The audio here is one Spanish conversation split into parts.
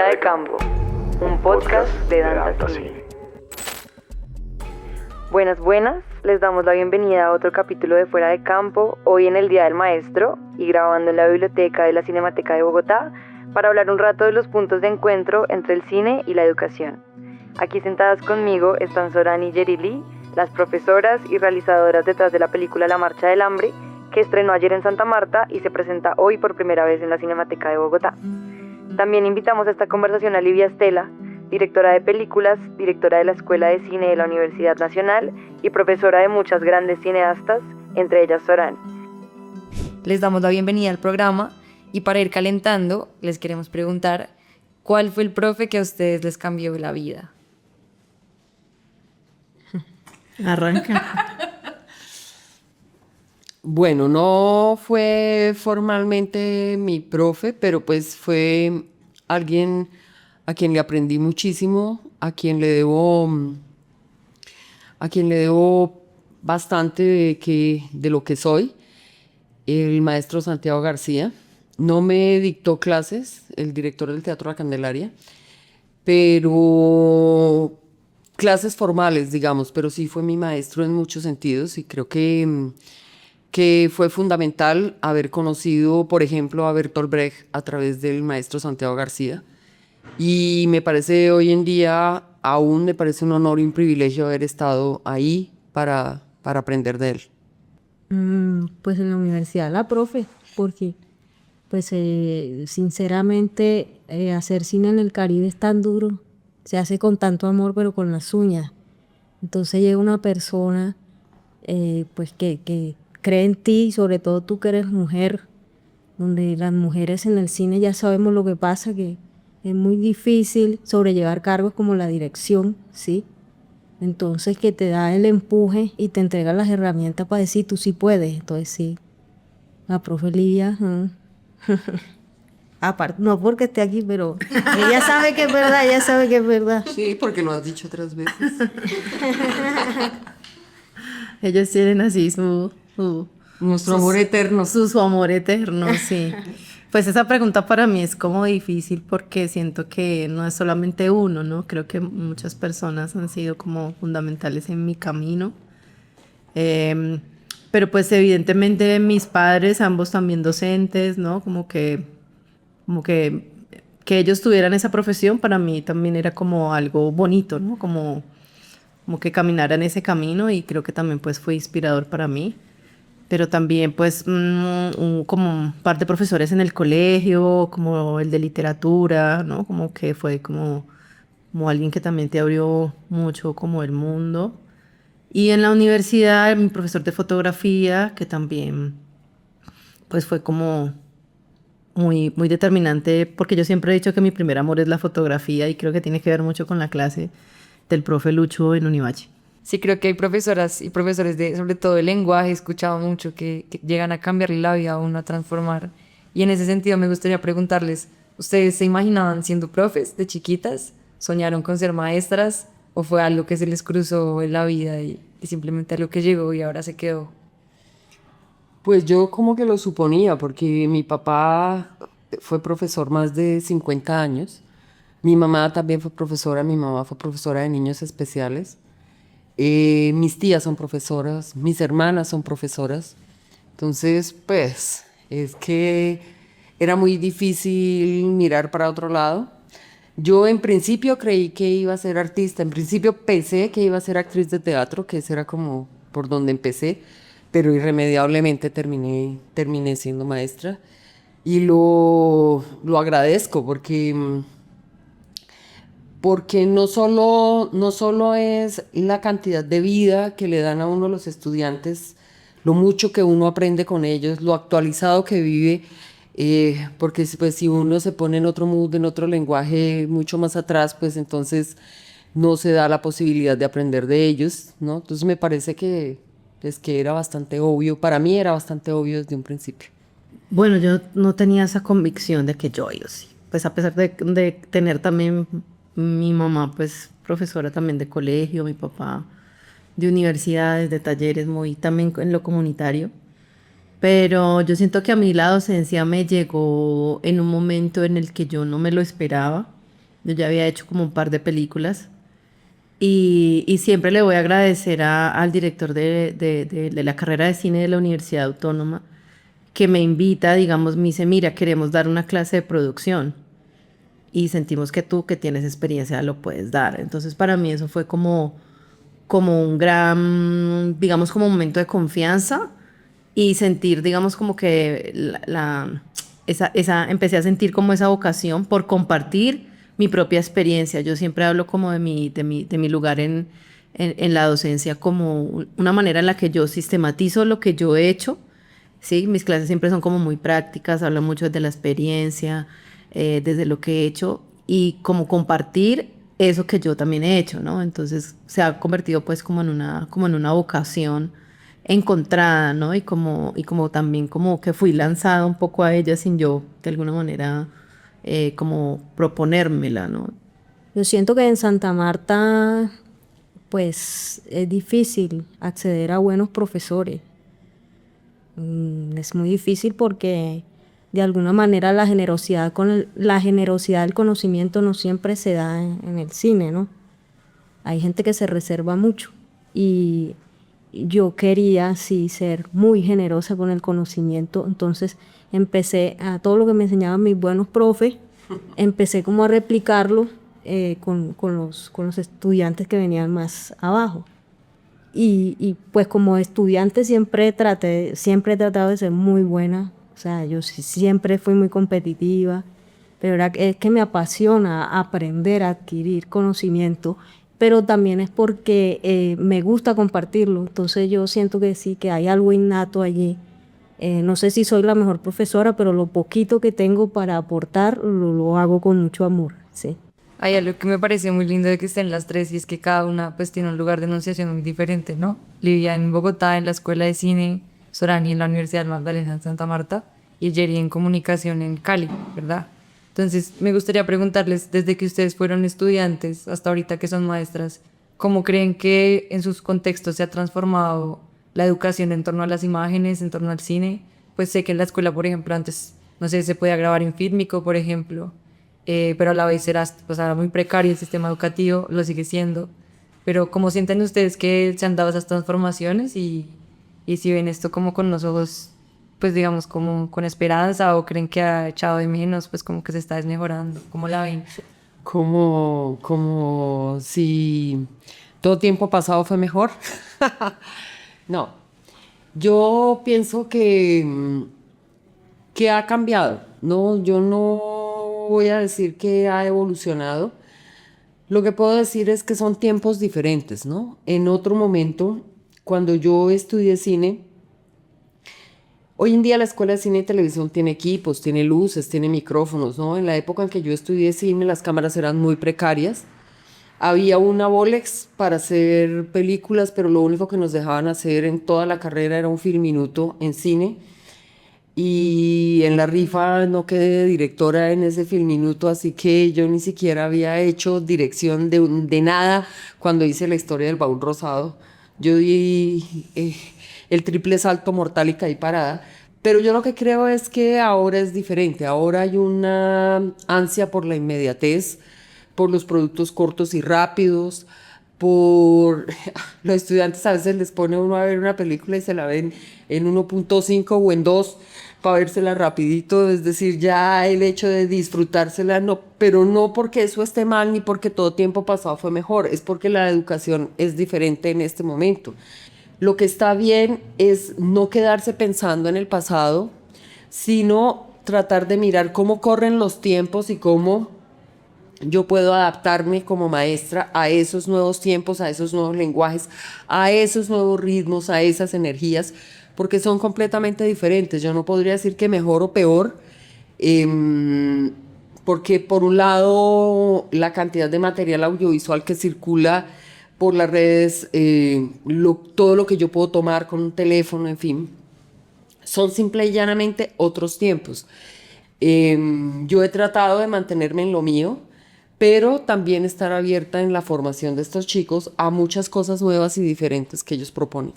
Fuera de Campo, un podcast de Dantacine. Buenas, les damos la bienvenida a otro capítulo de Fuera de Campo, hoy en el Día del Maestro y grabando en la biblioteca de la Cinemateca de Bogotá para hablar un rato de los puntos de encuentro entre el cine y la educación. Aquí sentadas conmigo están Sorani y Yerili, las profesoras y realizadoras detrás de la película La Marcha del Hambre, que estrenó ayer en Santa Marta y se presenta hoy por primera vez en la Cinemateca de Bogotá. También invitamos a esta conversación a Livia Estela, directora de películas, directora de la Escuela de Cine de la Universidad Nacional y profesora de muchas grandes cineastas, entre ellas Sorani. Les damos la bienvenida al programa y para ir calentando les queremos preguntar ¿cuál fue el profe que a ustedes les cambió la vida? Arranca. Bueno, no fue formalmente mi profe, pero pues fue alguien a quien le aprendí muchísimo, a quien le debo bastante de lo que soy, el maestro Santiago García. No me dictó clases, el director del Teatro La Candelaria, pero clases formales, digamos, pero sí fue mi maestro en muchos sentidos y creo que fue fundamental haber conocido, por ejemplo, a Bertolt Brecht a través del maestro Santiago García. Y me parece hoy en día, aún me parece un honor y un privilegio haber estado ahí para aprender de él. Pues en la universidad la profe, porque pues sinceramente hacer cine en el Caribe es tan duro, se hace con tanto amor pero con las uñas. Entonces llega una persona pues que cree en ti, y sobre todo tú que eres mujer, donde las mujeres en el cine ya sabemos lo que pasa, que es muy difícil sobrellevar cargos como la dirección, ¿sí? Entonces que te da el empuje y te entrega las herramientas para decir tú sí puedes. Entonces sí, la profe Livia, aparte, no porque esté aquí, pero ella sabe que es verdad, Sí, porque lo has dicho otras veces. Ellos tienen así Nuestro amor eterno. su amor eterno, sí. Pues esa pregunta para mí es como difícil porque siento que no es solamente uno, ¿no? Creo que muchas personas han sido como fundamentales en mi camino. Pero pues evidentemente mis padres, ambos también docentes, ¿no? Como que ellos tuvieran esa profesión para mí también era como algo bonito, ¿no? Como que caminaran ese camino y creo que también pues fue inspirador para mí. Pero también pues como un par de profesores en el colegio, como el de literatura, ¿no? Como que fue como alguien que también te abrió mucho como el mundo. Y en la universidad mi profesor de fotografía, que también pues fue como muy, muy determinante, porque yo siempre he dicho que mi primer amor es la fotografía y creo que tiene que ver mucho con la clase del profe Lucho en Univalle. Sí, creo que hay profesoras y profesores de, sobre todo de lenguaje, he escuchado mucho que llegan a cambiarle la vida a uno, a transformar. Y en ese sentido me gustaría preguntarles, ¿ustedes se imaginaban siendo profes de chiquitas? ¿Soñaron con ser maestras? ¿O fue algo que se les cruzó en la vida y simplemente algo que llegó y ahora se quedó? Pues yo como que lo suponía, porque mi papá fue profesor más de 50 años. Mi mamá también fue profesora, mi mamá fue profesora de niños especiales. Mis tías son profesoras, mis hermanas son profesoras. Entonces, pues, es que era muy difícil mirar para otro lado. Yo en principio creí que iba a ser artista, en principio pensé que iba a ser actriz de teatro, que ese era como por donde empecé, pero irremediablemente terminé siendo maestra. Y lo agradezco porque no solo es la cantidad de vida que le dan a uno los estudiantes, lo mucho que uno aprende con ellos, lo actualizado que vive, porque pues, si uno se pone en otro mood, en otro lenguaje mucho más atrás, pues entonces no se da la posibilidad de aprender de ellos, ¿no? Entonces me parece que era bastante obvio, para mí era bastante obvio desde un principio. Bueno, yo no tenía esa convicción de que yo sí. Pues a pesar de tener también mi mamá, pues profesora también de colegio, mi papá de universidades, de talleres, muy también en lo comunitario. Pero yo siento que a mí la docencia me llegó en un momento en el que yo no me lo esperaba. Yo ya había hecho como un par de películas y siempre le voy a agradecer al director de la carrera de cine de la Universidad Autónoma que me invita, digamos, me dice, mira, queremos dar una clase de producción y sentimos que tú que tienes experiencia lo puedes dar. Entonces para mí eso fue como un gran, digamos, como un momento de confianza y sentir, digamos, como que empecé a sentir como esa vocación por compartir mi propia experiencia. Yo siempre hablo como de mi lugar en la docencia como una manera en la que yo sistematizo lo que yo he hecho. Sí, mis clases siempre son como muy prácticas, hablo mucho desde la experiencia, desde lo que he hecho y como compartir eso que yo también he hecho, ¿no? Entonces se ha convertido pues como en una vocación encontrada, ¿no? Y como también como que fui lanzada un poco a ella sin yo de alguna manera como proponérmela, ¿no? Yo siento que en Santa Marta, pues es difícil acceder a buenos profesores. Es muy difícil porque de alguna manera la generosidad del conocimiento no siempre se da en el cine, ¿no? Hay gente que se reserva mucho y yo quería sí ser muy generosa con el conocimiento, entonces empecé a todo lo que me enseñaban mis buenos profes, empecé como a replicarlo con los estudiantes que venían más abajo. Y pues como estudiante siempre he tratado de ser muy buena, o sea, yo siempre fui muy competitiva, pero es que me apasiona aprender a adquirir conocimiento, pero también es porque me gusta compartirlo, entonces yo siento que sí, que hay algo innato allí. No sé si soy la mejor profesora, pero lo poquito que tengo para aportar lo hago con mucho amor, sí. Hay algo que me parece muy lindo de que estén las tres y es que cada una pues tiene un lugar de enunciación muy diferente, ¿no? Livia en Bogotá en la Escuela de Cine, Sorani en la Universidad Magdalena en Santa Marta y Jerry en Comunicación en Cali, ¿verdad? Entonces me gustaría preguntarles, desde que ustedes fueron estudiantes hasta ahorita que son maestras, ¿cómo creen que en sus contextos se ha transformado la educación en torno a las imágenes, en torno al cine? Pues sé que en la escuela, por ejemplo, antes, no sé, se podía grabar en fílmico, por ejemplo, pero a la vez era muy precario el sistema educativo, lo sigue siendo. Pero ¿cómo sienten ustedes que se han dado esas transformaciones y si ven esto como con los ojos, pues digamos, como con esperanza o creen que ha echado de menos, pues como que se está desmejorando? ¿Cómo la ven? Como si todo tiempo pasado fue mejor. No, yo pienso que ha cambiado, ¿no? Yo no voy a decir que ha evolucionado. Lo que puedo decir es que son tiempos diferentes, ¿no? En otro momento, cuando yo estudié cine, hoy en día la Escuela de Cine y Televisión tiene equipos, tiene luces, tiene micrófonos, ¿no? En la época en que yo estudié cine, las cámaras eran muy precarias. Había una Bolex para hacer películas, pero lo único que nos dejaban hacer en toda la carrera era un filminuto en cine. Y en la rifa no quedé directora en ese filminuto, así que yo ni siquiera había hecho dirección de nada cuando hice la historia del baúl rosado. Yo di el triple salto mortal y caí parada. Pero yo lo que creo es que ahora es diferente. Ahora hay una ansia por la inmediatez, por los productos cortos y rápidos, por los estudiantes a veces les pone uno a ver una película y se la ven en 1.5 o en 2 para vérsela rapidito, es decir, ya el hecho de disfrutársela, no, pero no porque eso esté mal ni porque todo tiempo pasado fue mejor, es porque la educación es diferente en este momento. Lo que está bien es no quedarse pensando en el pasado, sino tratar de mirar cómo corren los tiempos y cómo yo puedo adaptarme como maestra a esos nuevos tiempos, a esos nuevos lenguajes, a esos nuevos ritmos, a esas energías, porque son completamente diferentes. Yo no podría decir que mejor o peor, porque por un lado la cantidad de material audiovisual que circula por las redes, todo lo que yo puedo tomar con un teléfono, en fin, son simple y llanamente otros tiempos. Yo he tratado de mantenerme en lo mío, pero también estar abierta en la formación de estos chicos a muchas cosas nuevas y diferentes que ellos proponen.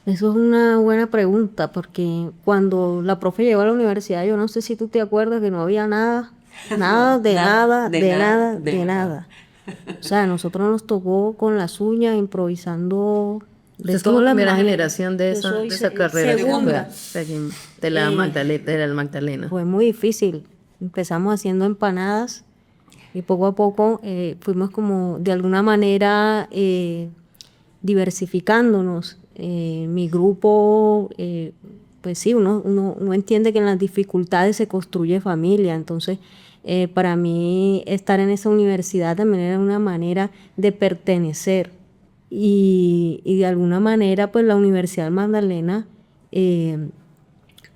Eso es una buena pregunta, porque cuando la profe llegó a la universidad, yo no sé si tú te acuerdas que no había nada. Nada, de nada, de de nada, nada, de de nada. nada. O sea, a nosotros nos tocó con las uñas, improvisando Usted de es como todo. primera Imagínate, generación de yo soy esa carrera que segunda. fue de la Eh, Magdalena, de la Magdalena. Fue muy difícil. Empezamos haciendo empanadas y poco a poco fuimos como de alguna manera diversificándonos. Mi grupo, pues sí, uno entiende que en las dificultades se construye familia. Entonces, para mí estar en esa universidad también era una manera de pertenecer. Y de alguna manera, pues la Universidad Magdalena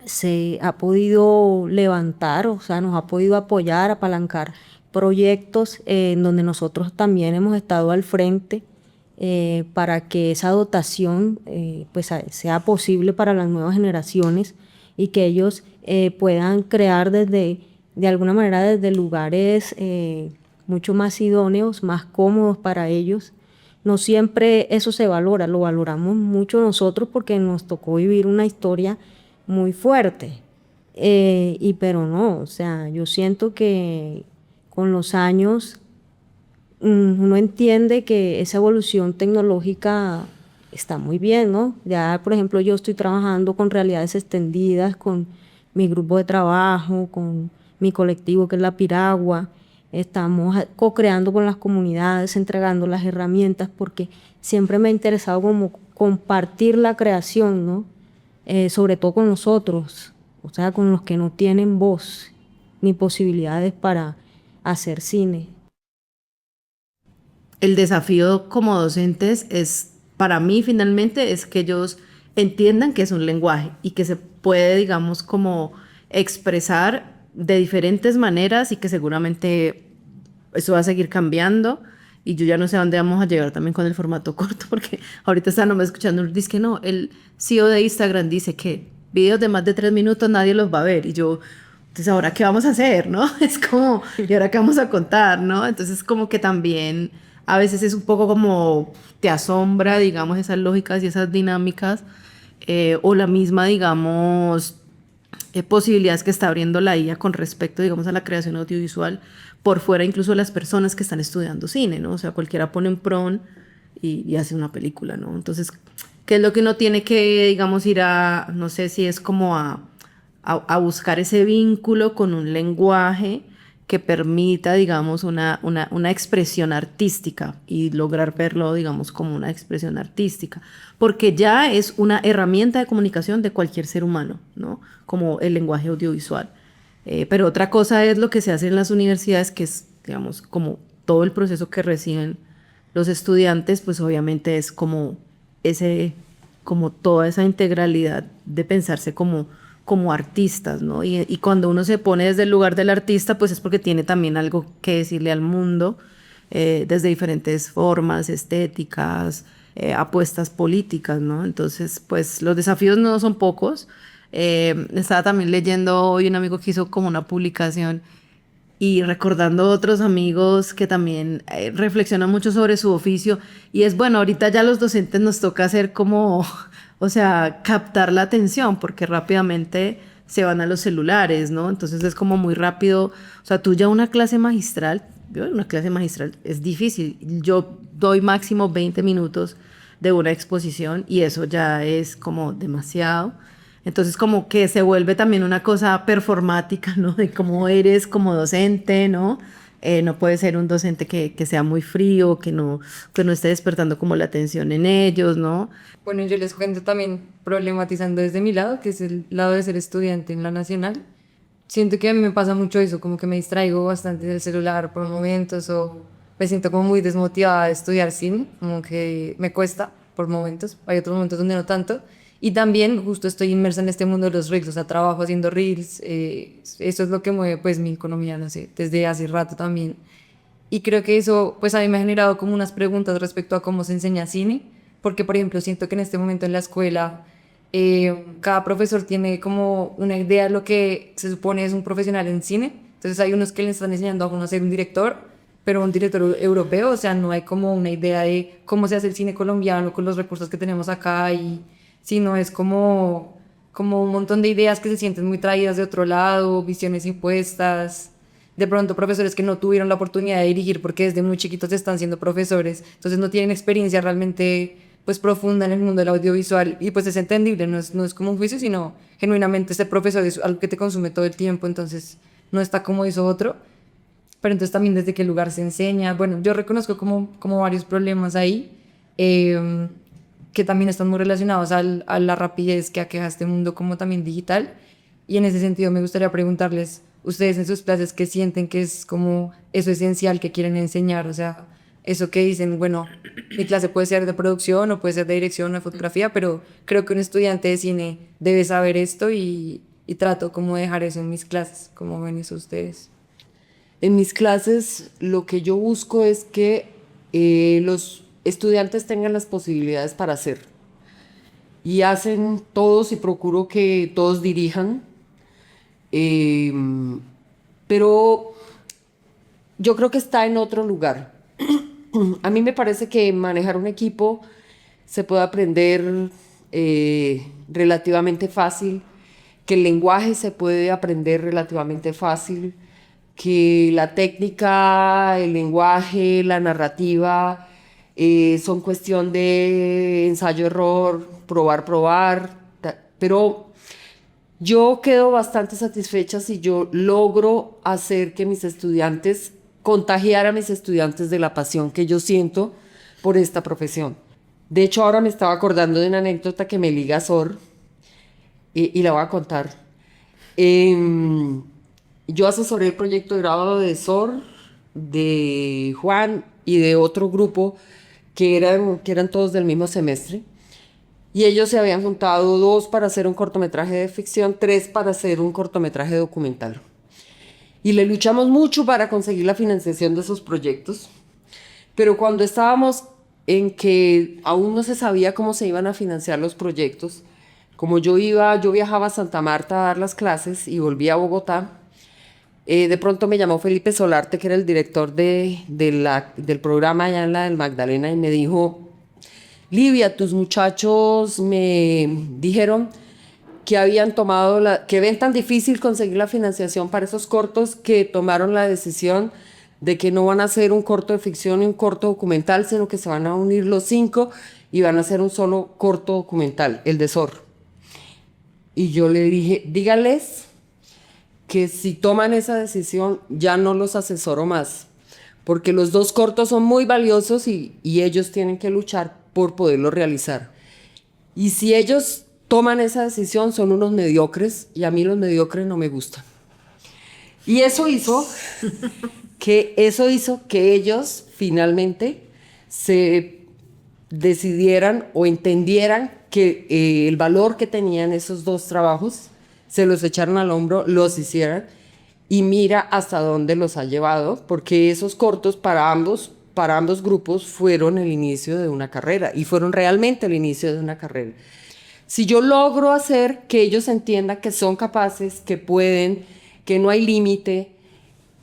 se ha podido levantar, o sea, nos ha podido apoyar, apalancar proyectos en donde nosotros también hemos estado al frente para que esa dotación pues sea posible para las nuevas generaciones y que ellos puedan crear de alguna manera desde lugares mucho más idóneos, más cómodos para ellos. No siempre eso se valora, lo valoramos mucho nosotros porque nos tocó vivir una historia muy fuerte. Pero no, o sea, yo siento que con los años uno entiende que esa evolución tecnológica está muy bien, ¿no? Ya, por ejemplo, yo estoy trabajando con realidades extendidas, con mi grupo de trabajo, con mi colectivo que es La Piragua. Estamos co-creando con las comunidades, entregando las herramientas, porque siempre me ha interesado como compartir la creación, ¿no? Sobre todo con nosotros, o sea, con los que no tienen voz ni posibilidades para hacer cine. El desafío como docentes es, para mí finalmente, es que ellos entiendan que es un lenguaje y que se puede, digamos, como expresar de diferentes maneras y que seguramente eso va a seguir cambiando y yo ya no sé a dónde vamos a llegar también con el formato corto porque ahorita están nomás escuchando, dice que no, el CEO de Instagram dice que videos de más de 3 minutos nadie los va a ver y yo, entonces ahora qué vamos a hacer, ¿no? Es como, ¿y ahora qué vamos a contar, ¿no? Entonces como que también a veces es un poco como te asombra, digamos, esas lógicas y esas dinámicas o la misma, digamos, posibilidades que está abriendo la IA con respecto, digamos, a la creación audiovisual por fuera incluso de las personas que están estudiando cine, ¿no? O sea, cualquiera pone un prompt y hace una película, ¿no? Entonces, ¿qué es lo que uno tiene que, digamos, ir a, no sé si es como a buscar ese vínculo con un lenguaje que permita, digamos, una expresión artística y lograr verlo, digamos, como una expresión artística, porque ya es una herramienta de comunicación de cualquier ser humano, ¿no? Como el lenguaje audiovisual. Pero otra cosa es lo que se hace en las universidades, que es, digamos, como todo el proceso que reciben los estudiantes, pues obviamente es como como toda esa integralidad de pensarse como artistas, ¿no? Y cuando uno se pone desde el lugar del artista, pues es porque tiene también algo que decirle al mundo, desde diferentes formas, estéticas, apuestas políticas, ¿no? Entonces, pues los desafíos no son pocos. Estaba también leyendo hoy un amigo que hizo como una publicación y recordando otros amigos que también reflexionan mucho sobre su oficio y es bueno, ahorita ya los docentes nos toca hacer como, o sea, captar la atención porque rápidamente se van a los celulares, ¿no? Entonces es como muy rápido, o sea, tú ya una clase magistral, una clase magistral es difícil, yo doy máximo 20 minutos de una exposición y eso ya es como demasiado. Entonces como que se vuelve también una cosa performática, ¿no? De cómo eres como docente, ¿no? No puede ser un docente que sea muy frío, que no esté despertando como la atención en ellos, ¿no? Bueno, yo les cuento también, problematizando desde mi lado, que es el lado de ser estudiante en la Nacional. Siento que a mí me pasa mucho eso, como que me distraigo bastante del celular por momentos o me siento como muy desmotivada de estudiar cine, como que me cuesta por momentos, hay otros momentos donde no tanto. Y también justo estoy inmersa en este mundo de los reels, o sea, trabajo haciendo reels, eso es lo que mueve pues mi economía, no sé, desde hace rato también. Y creo que eso, pues a mí me ha generado como unas preguntas respecto a cómo se enseña cine, porque por ejemplo siento que en este momento en la escuela cada profesor tiene como una idea de lo que se supone es un profesional en cine. Entonces hay unos que le están enseñando a uno a ser un director, pero un director europeo, o sea, no hay como una idea de cómo se hace el cine colombiano con los recursos que tenemos acá, y sino es como un montón de ideas que se sienten muy traídas de otro lado, visiones impuestas. de pronto profesores que no tuvieron la oportunidad de dirigir porque desde muy chiquitos están siendo profesores, entonces no tienen experiencia realmente pues profunda en el mundo del audiovisual y pues es entendible, no es como un juicio, sino genuinamente ser profesor es algo que te consume todo el tiempo, entonces no está como hizo otro, pero entonces también desde qué lugar se enseña, bueno, yo reconozco como varios problemas ahí, que también están muy relacionados a la rapidez que aqueja este mundo como también digital, y en ese sentido me gustaría preguntarles, ustedes en sus clases, ¿qué sienten que es como eso esencial que quieren enseñar? O sea, eso que dicen, bueno, mi clase puede ser de producción o puede ser de dirección o de fotografía, pero creo que un estudiante de cine debe saber esto y trato como de dejar eso en mis clases. ¿Cómo ven eso ustedes? En mis clases lo que yo busco es que los estudiantes tengan las posibilidades para hacer. Y hacen todos y procuro que todos dirijan. Pero yo creo que está en otro lugar. A mí me parece que manejar un equipo se puede aprender relativamente fácil, que el lenguaje se puede aprender relativamente fácil, que la técnica, el lenguaje, la narrativa son cuestión de ensayo-error, probar, pero yo quedo bastante satisfecha si yo logro hacer que mis estudiantes, contagiar a mis estudiantes de la pasión que yo siento por esta profesión. De hecho, ahora me estaba acordando de una anécdota que me liga a SOR y la voy a contar. Yo asesoré el proyecto de grado de SOR, de Juan y de otro grupo que eran todos del mismo semestre. Y ellos se habían juntado 2 para hacer un cortometraje de ficción, 3 para hacer un cortometraje documental. Y le luchamos mucho para conseguir la financiación de esos proyectos. Pero cuando estábamos en que aún no se sabía cómo se iban a financiar los proyectos, como yo viajaba a Santa Marta a dar las clases y volví a Bogotá, de pronto me llamó Felipe Solarte, que era el director del programa allá en la del Magdalena, y me dijo: Livia, tus muchachos me dijeron que habían tomado que ven tan difícil conseguir la financiación para esos cortos que tomaron la decisión de que no van a hacer un corto de ficción y un corto documental, sino que se van a unir los 5 y van a hacer un solo corto documental, el de SOR. Y yo le dije, dígales que si toman esa decisión ya no los asesoro más, porque los 2 cortos son muy valiosos y ellos tienen que luchar por poderlo realizar. Y si ellos toman esa decisión, son unos mediocres, y a mí los mediocres no me gustan. Y eso hizo que ellos finalmente se decidieran o entendieran que el valor que tenían esos 2 trabajos, se los echaron al hombro, los hicieran, y mira hasta dónde los ha llevado, porque esos cortos para ambos grupos fueron el inicio de una carrera, y fueron realmente el inicio de una carrera. Si yo logro hacer que ellos entiendan que son capaces, que pueden, que no hay límite,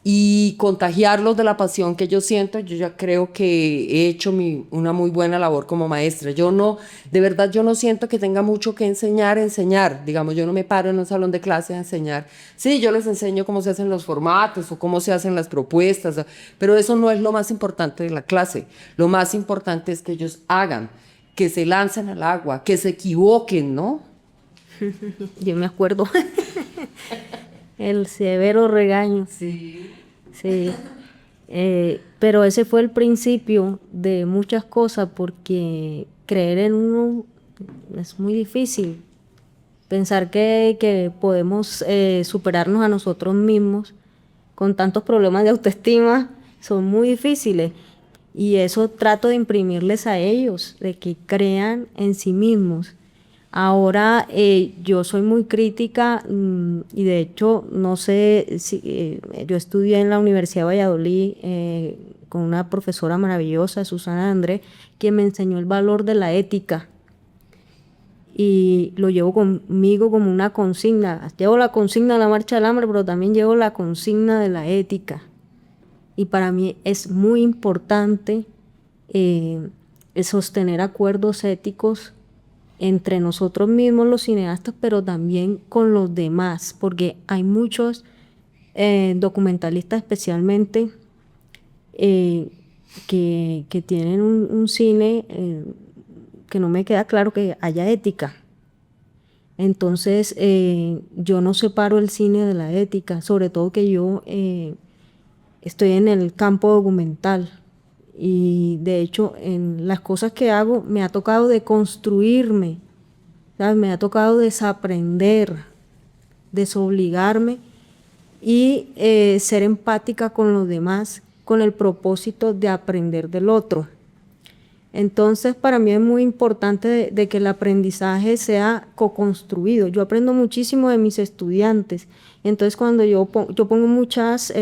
y contagiarlos de la pasión que yo siento, yo ya creo que he hecho una muy buena labor como maestra. De verdad yo no siento que tenga mucho que enseñar. Digamos, yo no me paro en un salón de clase a enseñar. Sí, yo les enseño cómo se hacen los formatos o cómo se hacen las propuestas, pero eso no es lo más importante de la clase. Lo más importante es que ellos hagan, que se lancen al agua, que se equivoquen, ¿no? Yo me acuerdo. El severo regaño. Sí. Sí. Pero ese fue el principio de muchas cosas, porque creer en uno es muy difícil. Pensar que podemos superarnos a nosotros mismos con tantos problemas de autoestima son muy difíciles. Y eso trato de imprimirles a ellos, de que crean en sí mismos. Ahora yo soy muy crítica y de hecho no sé si yo estudié en la Universidad de Valladolid con una profesora maravillosa, Susana André, que me enseñó el valor de la ética y lo llevo conmigo como una consigna. Llevo la consigna de la marcha del hambre, pero también llevo la consigna de la ética, y para mí es muy importante sostener acuerdos éticos entre nosotros mismos los cineastas, pero también con los demás, porque hay muchos documentalistas especialmente, que tienen un cine que no me queda claro que haya ética. Entonces, yo no separo el cine de la ética, sobre todo que yo estoy en el campo documental y de hecho en las cosas que hago me ha tocado deconstruirme, ¿sabes? Me ha tocado desaprender, desobligarme y ser empática con los demás con el propósito de aprender del otro. Entonces, para mí es muy importante de que el aprendizaje sea co-construido. Yo aprendo muchísimo de mis estudiantes. Entonces, cuando yo pongo muchas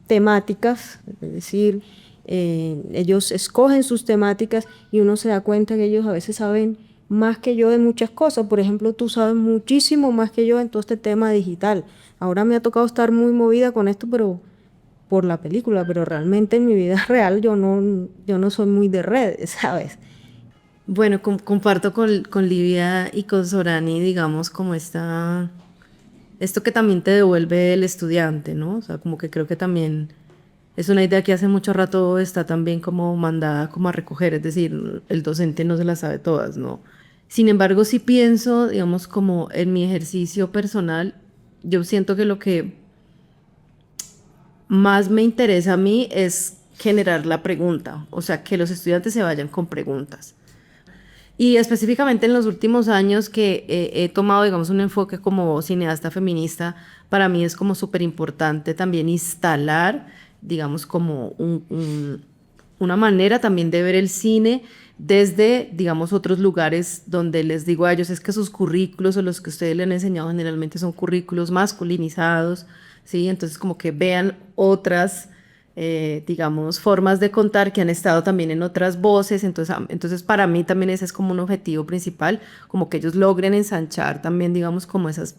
temáticas, es decir, ellos escogen sus temáticas y uno se da cuenta que ellos a veces saben más que yo de muchas cosas. Por ejemplo, tú sabes muchísimo más que yo en todo este tema digital. Ahora me ha tocado estar muy movida con esto, pero por la película, pero realmente en mi vida real yo no soy muy de redes, ¿sabes? Bueno, comparto con Livia y con Sorani, digamos, como esto que también te devuelve el estudiante, ¿no? O sea, como que creo que también es una idea que hace mucho rato está también como mandada como a recoger, es decir, el docente no se las sabe todas, ¿no? Sin embargo, sí pienso, digamos, como en mi ejercicio personal, yo siento que lo que más me interesa a mí es generar la pregunta, o sea, que los estudiantes se vayan con preguntas. Y específicamente en los últimos años que he tomado, digamos, un enfoque como cineasta feminista, para mí es como súper importante también instalar, digamos, como una manera también de ver el cine desde, digamos, otros lugares donde les digo a ellos es que sus currículos o los que ustedes le han enseñado generalmente son currículos masculinizados, ¿sí? Entonces como que vean otras, digamos, formas de contar que han estado también en otras voces, entonces para mí también ese es como un objetivo principal, como que ellos logren ensanchar también, digamos, como esas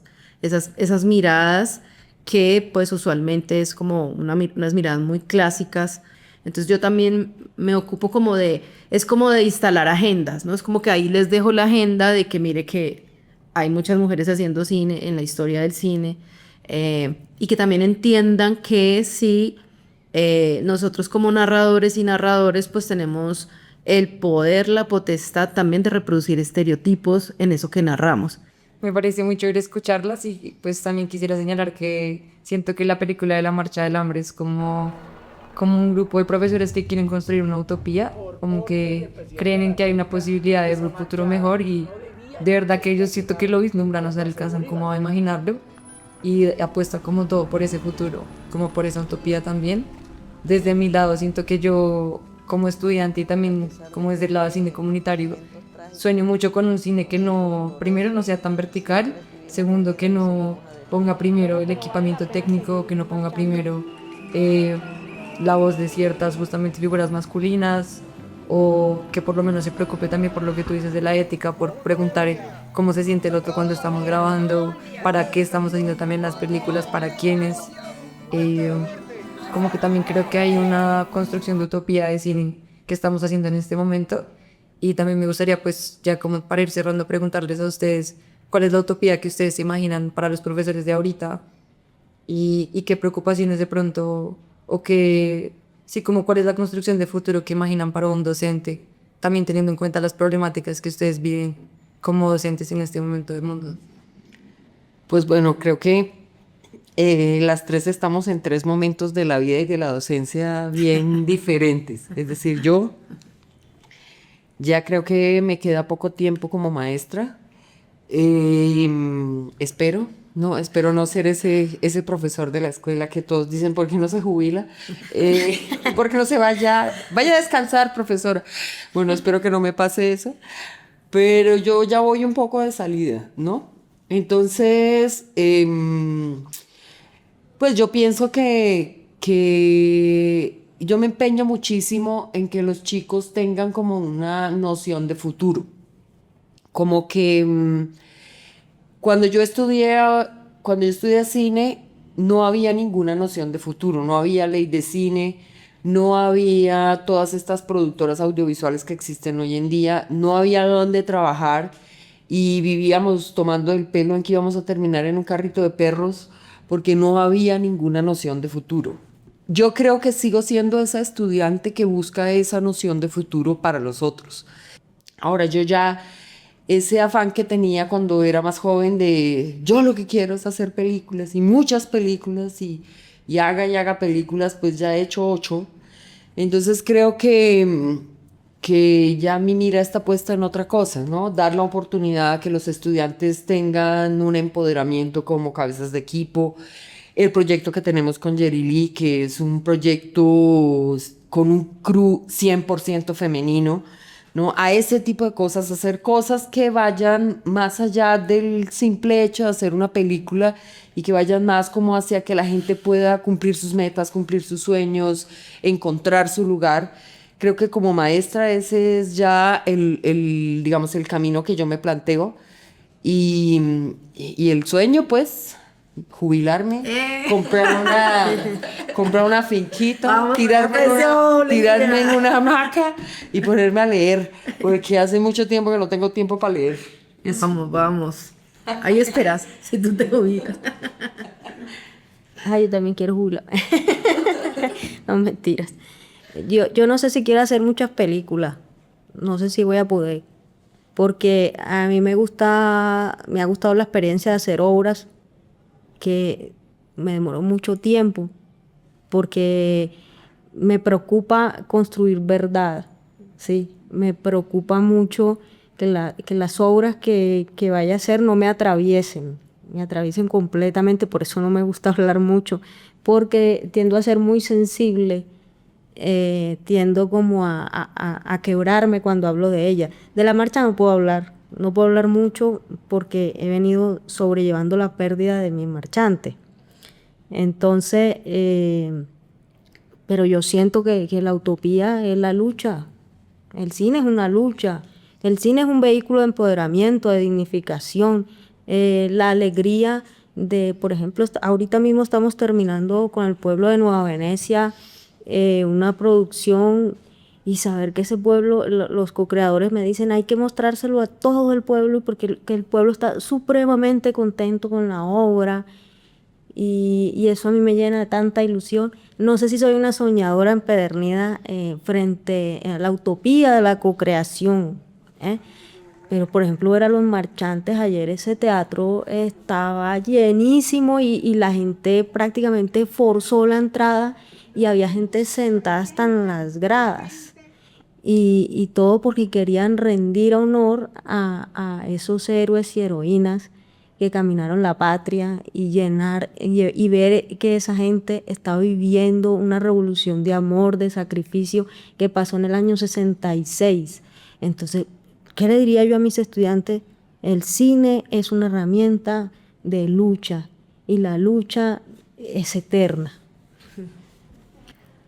miradas que pues usualmente es como unas miradas muy clásicas. Entonces yo también me ocupo es como de instalar agendas, ¿no? Es como que ahí les dejo la agenda de que mire que hay muchas mujeres haciendo cine en la historia del cine, y que también entiendan que si nosotros como narradores y narradores pues tenemos el poder, la potestad también de reproducir estereotipos en eso que narramos. Me parece muy chévere escucharlas y pues también quisiera señalar que siento que la película de La Marcha del Hambre es como un grupo de profesores que quieren construir una utopía, como que creen en que hay una posibilidad de un futuro mejor y de verdad que yo siento que lo vislumbran, o sea, alcanzan como a imaginarlo y apuesta como todo por ese futuro, como por esa utopía también. Desde mi lado siento que yo como estudiante y también como desde el lado del cine comunitario sueño mucho con un cine que no, primero no sea tan vertical, segundo que no ponga primero el equipamiento técnico, que no ponga primero la voz de ciertas justamente figuras masculinas, o que por lo menos se preocupe también por lo que tú dices de la ética, por preguntar cómo se siente el otro cuando estamos grabando, para qué estamos haciendo también las películas, para quiénes. Como que también creo que hay una construcción de utopía de cine que estamos haciendo en este momento, y también me gustaría pues ya como para ir cerrando preguntarles a ustedes cuál es la utopía que ustedes se imaginan para los profesores de ahorita y qué preocupaciones de pronto o qué, sí, como cuál es la construcción de futuro que imaginan para un docente, también teniendo en cuenta las problemáticas que ustedes viven como docentes en este momento del mundo. Pues bueno, creo que las tres estamos en tres momentos de la vida y de la docencia bien diferentes. Es decir, yo ya creo que me queda poco tiempo como maestra. Espero no ser ese profesor de la escuela que todos dicen, ¿por qué no se jubila? ¿Por qué no se vaya a descansar, profesora? Bueno, espero que no me pase eso, pero yo ya voy un poco de salida, ¿no? Entonces, pues yo pienso que yo me empeño muchísimo en que los chicos tengan como una noción de futuro, como que cuando yo estudié cine, no había ninguna noción de futuro, no había ley de cine, no había todas estas productoras audiovisuales que existen hoy en día, no había dónde trabajar y vivíamos tomando el pelo en que íbamos a terminar en un carrito de perros porque no había ninguna noción de futuro. Yo creo que sigo siendo esa estudiante que busca esa noción de futuro para los otros. Ahora yo ya, ese afán que tenía cuando era más joven de yo lo que quiero es hacer películas y muchas películas y haga películas, pues ya he hecho 8. Entonces creo que ya mi mira está puesta en otra cosa, ¿no? Dar la oportunidad a que los estudiantes tengan un empoderamiento como cabezas de equipo. El proyecto que tenemos con Jerry Lee, que es un proyecto con un crew 100% femenino, ¿no? A ese tipo de cosas, hacer cosas que vayan más allá del simple hecho de hacer una película y que vayan más como hacia que la gente pueda cumplir sus metas, cumplir sus sueños, encontrar su lugar. Creo que como maestra ese es ya digamos, el camino que yo me planteo y el sueño, pues, jubilarme, comprar una finquita, tirarme en una hamaca y ponerme a leer, porque hace mucho tiempo que no tengo tiempo para leer. Vamos. Ahí esperas, si tú te jubilas. Ay, yo también quiero jubilar. No, mentiras. Yo no sé si quiero hacer muchas películas. No sé si voy a poder. Porque a mí me ha gustado la experiencia de hacer obras que me demoró mucho tiempo. Porque me preocupa construir verdad, ¿sí? Me preocupa mucho que las obras que vaya a hacer no me atraviesen completamente. Por eso no me gusta hablar mucho, porque tiendo a ser muy sensible. Tiendo como a quebrarme cuando hablo de ella. De la marcha no puedo hablar mucho porque he venido sobrellevando la pérdida de mi marchante. Entonces, pero yo siento que la utopía es la lucha. El cine es una lucha. El cine es un vehículo de empoderamiento, de dignificación, la alegría de, por ejemplo, ahorita mismo estamos terminando con el pueblo de Nueva Venecia, una producción, y saber que ese pueblo, los co-creadores me dicen hay que mostrárselo a todo el pueblo porque que el pueblo está supremamente contento con la obra, y eso a mí me llena de tanta ilusión. No sé si soy una soñadora empedernida frente a la utopía de la co-creación, pero por ejemplo ver a Los Marchantes ayer, ese teatro estaba llenísimo y la gente prácticamente forzó la entrada y había gente sentada hasta en las gradas y todo porque querían rendir honor a esos héroes y heroínas que caminaron la patria y ver que esa gente estaba viviendo una revolución de amor, de sacrificio que pasó en el año 66. Entonces, ¿qué le diría yo a mis estudiantes? El cine es una herramienta de lucha y la lucha es eterna.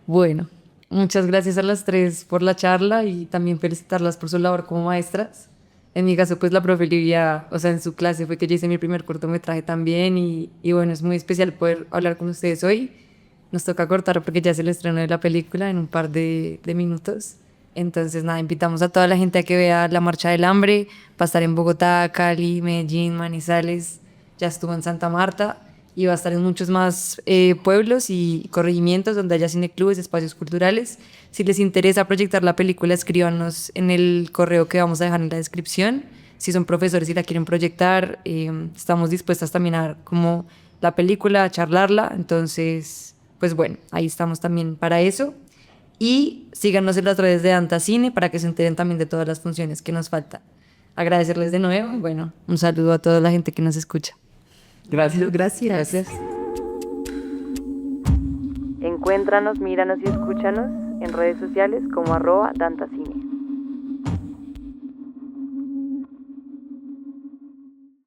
Bueno, muchas gracias a las 3 por la charla y también felicitarlas por su labor como maestras. En mi caso, pues la profe Livia, o sea, en su clase fue que yo hice mi primer cortometraje también y bueno, es muy especial poder hablar con ustedes hoy. Nos toca cortar porque ya es el estreno de la película en un par de minutos. Entonces, nada, invitamos a toda la gente a que vea La Marcha del Hambre. Va a estar en Bogotá, Cali, Medellín, Manizales, ya estuvo en Santa Marta y va a estar en muchos más pueblos y corregimientos donde haya cineclubes, espacios culturales. Si les interesa proyectar la película, escríbanos en el correo que vamos a dejar en la descripción. Si son profesores y la quieren proyectar, estamos dispuestas también a ver como la película, a charlarla. Entonces, pues bueno, ahí estamos también para eso. Y síganos en las redes de Dantacine para que se enteren también de todas las funciones que nos faltan. Agradecerles de nuevo y bueno, un saludo a toda la gente que nos escucha. Gracias. Encuéntranos, míranos y escúchanos en redes sociales como @Dantacine.